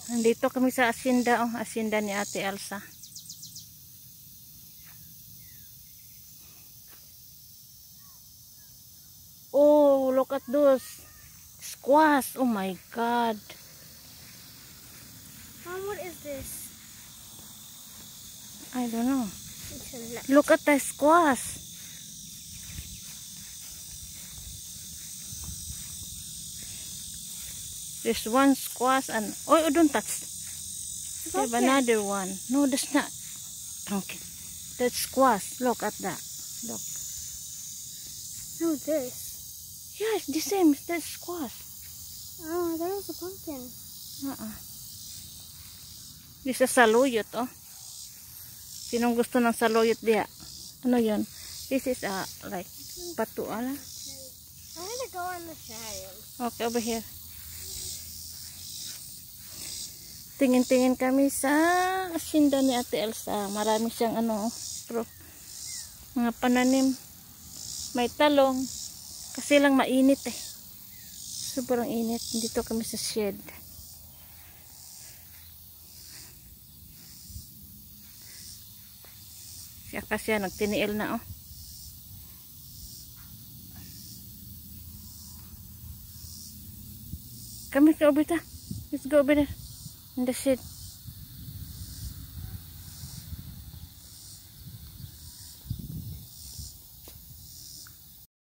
Nandito kami sa asinda, oh, asinda ni Ate Elsa. Oh, look at those squash. Oh my God. Mom, what is this? I don't know. It's a nut. Look at the squash. There's one squash and oh, don't touch. We have another one. No, that's not. Okay, that's squash. Look at that. Look. No, this. Yeah, it's the same. That's squash. Oh, that was a pumpkin. This is saluyot, oh. Sinong gusto ng saluyot diya? Ano yun? This is like patuala. I'm gonna go in the shadows. Okay, over here. Tingin-tingin kami sa asinda ni Ate Elsa. Marami siyang mga pananim. May talong. Kasi lang mainit eh. Sobrang init. Dito kami sa shed. Siya kasi nagtiniil na, oh. Come here, over there. Let's go over there in the shed.